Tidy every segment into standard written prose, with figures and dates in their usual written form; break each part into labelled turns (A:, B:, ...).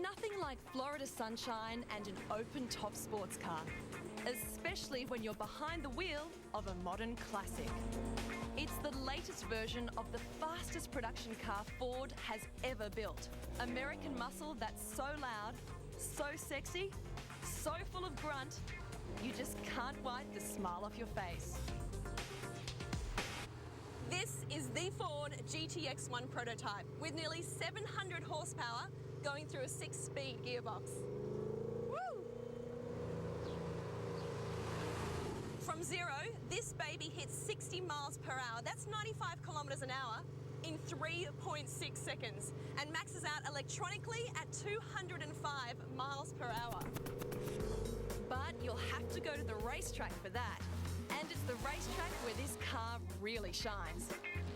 A: nothing like Florida sunshine and an open-top sports car, especially when you're behind the wheel of a modern classic. It's the latest version of the fastest production car Ford has ever built. American muscle that's so loud, so sexy, so full of grunt, you just can't wipe the smile off your face.
B: This is the Ford GTX1 prototype with nearly 700 horsepower going through a 6-speed gearbox. Woo! From zero, this baby hits 60 miles per hour. That's 95 kilometers an hour in 3.6 seconds and maxes out electronically at 205 miles per hour.
A: But you'll have to go to the racetrack for that. And it's the racetrack where this car really shines.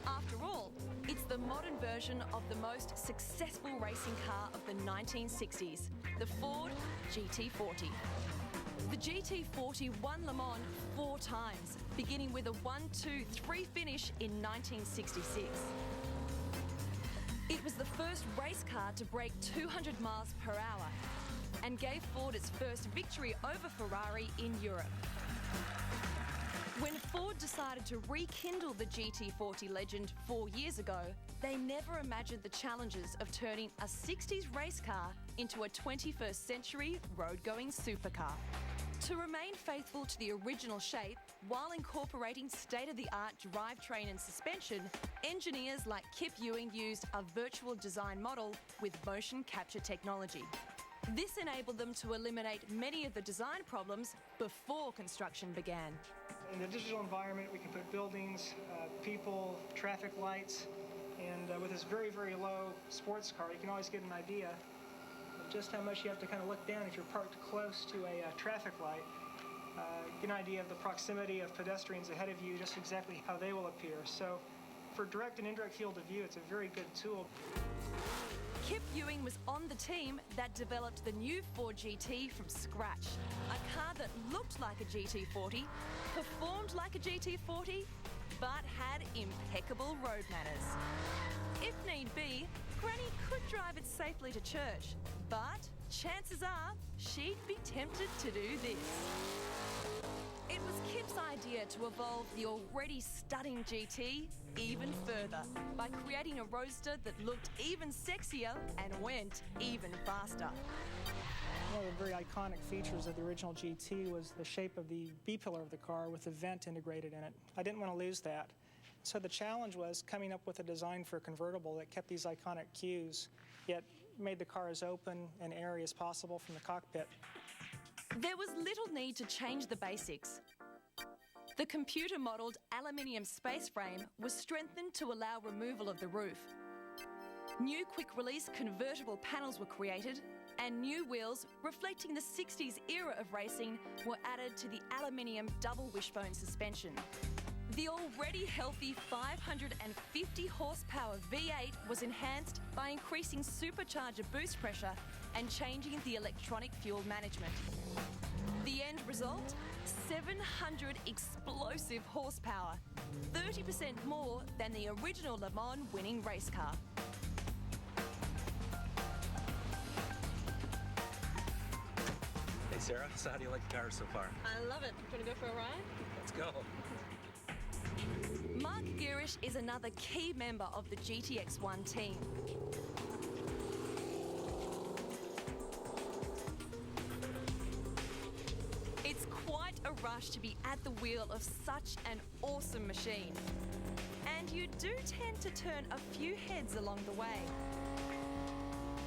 A: After all, it's the modern version of the most successful racing car of the 1960s, the Ford GT40. The GT40 won Le Mans 4 times, beginning with a 1-2-3 finish in 1966. It was the first race car to break 200 miles per hour and gave Ford its first victory over Ferrari in Europe. When Ford decided to rekindle the GT40 legend 4 years ago, they never imagined the challenges of turning a 60s race car into a 21st century road-going supercar. To remain faithful to the original shape while incorporating state-of-the-art drivetrain and suspension, engineers like Kip Ewing used a virtual design model with motion capture technology. This enabled them to eliminate many of the design problems before construction began.
C: In the digital environment, we can put buildings, people, traffic lights, and with this very, very low sports car, you can always get an idea of just how much you have to kind of look down if you're parked close to a traffic light. Get an idea of the proximity of pedestrians ahead of you, just exactly how they will appear. So for direct and indirect field of view, it's a very good tool.
A: Kip Ewing was on the team that developed the new Ford GT from scratch. A car that looked like a GT40, performed like a GT40, but had impeccable road manners. If need be, Granny could drive it safely to church, but chances are she'd be tempted to do this. It was Kip's idea to evolve the already stunning GT even further by creating a roadster that looked even sexier and went even faster.
C: One of the very iconic features of the original GT was the shape of the B-pillar of the car with the vent integrated in it. I didn't want to lose that. So the challenge was coming up with a design for a convertible that kept these iconic cues, yet made the car as open and airy as possible from the cockpit.
A: There was little need to change the basics. The computer-modelled aluminium space frame was strengthened to allow removal of the roof. New quick-release convertible panels were created, and new wheels reflecting the 60s era of racing were added to the aluminium double wishbone suspension. The already healthy 550 horsepower V8 was enhanced by increasing supercharger boost pressure and changing the electronic fuel management. The end result? 700 explosive horsepower, 30% more than the original Le Mans winning race car.
D: Hey Sarah, so how do you like the car so far?
B: I love it. Do you want to go for a ride?
D: Let's go.
A: Mark Girish is another key member of the GTX1 team. It's quite a rush to be at the wheel of such an awesome machine. And you do tend to turn a few heads along the way.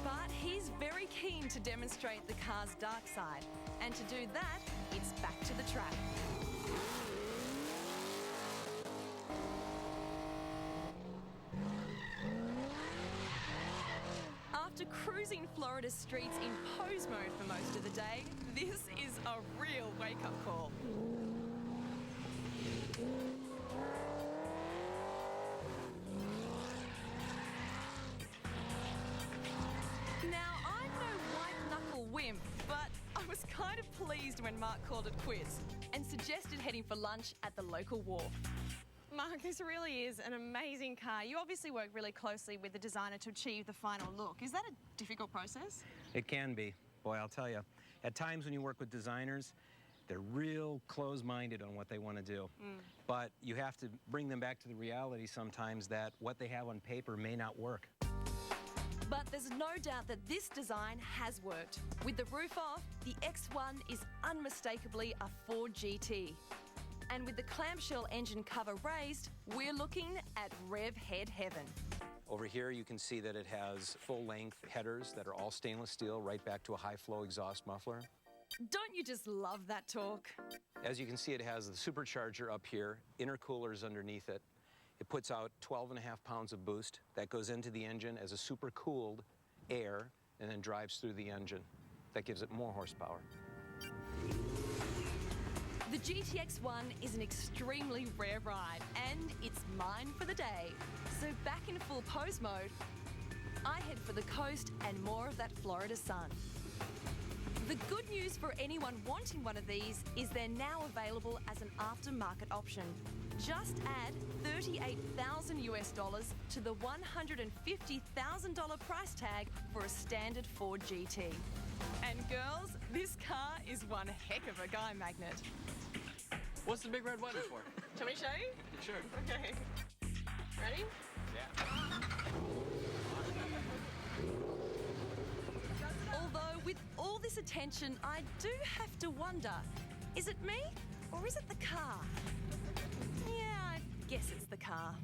A: But he's very keen to demonstrate the car's dark side. And to do that, it's back to the track. After cruising Florida streets in pose mode for most of the day, this is a real wake-up call. Now, I'm no white-knuckle wimp, but I was kind of pleased when Mark called it quits and suggested heading for lunch at the local wharf.
B: Mark, this really is an amazing car. You obviously work really closely with the designer to achieve the final look. Is that a difficult process?
D: It can be. Boy, I'll tell you. At times when you work with designers, they're real close-minded on what they want to do. But you have to bring them back to the reality sometimes that what they have on paper may not work.
A: But there's no doubt that this design has worked. With the roof off, the X1 is unmistakably a Ford GT. And with the clamshell engine cover raised, we're looking at rev head heaven.
D: Over here you can see that it has full-length headers that are all stainless steel right back to a high-flow exhaust muffler.
A: Don't you just love that torque?
D: As you can see, it has the supercharger up here, intercoolers underneath it. It puts out 12.5 pounds of boost. That goes into the engine as a supercooled air and then drives through the engine. That gives it more horsepower.
A: The GTX1 is an extremely rare ride and it's mine for the day. So back in full pose mode, I head for the coast and more of that Florida sun. The good news for anyone wanting one of these is they're now available as an aftermarket option. Just add $38,000 US to the $150,000 price tag for a standard Ford GT. And girls, this car is one heck of a guy magnet.
E: What's the big red button for?
B: Shall we show you?
E: Sure.
B: Okay. Ready?
E: Yeah.
A: Although with all this attention, I do have to wonder, is it me or is it the car? Yeah, I guess it's the car.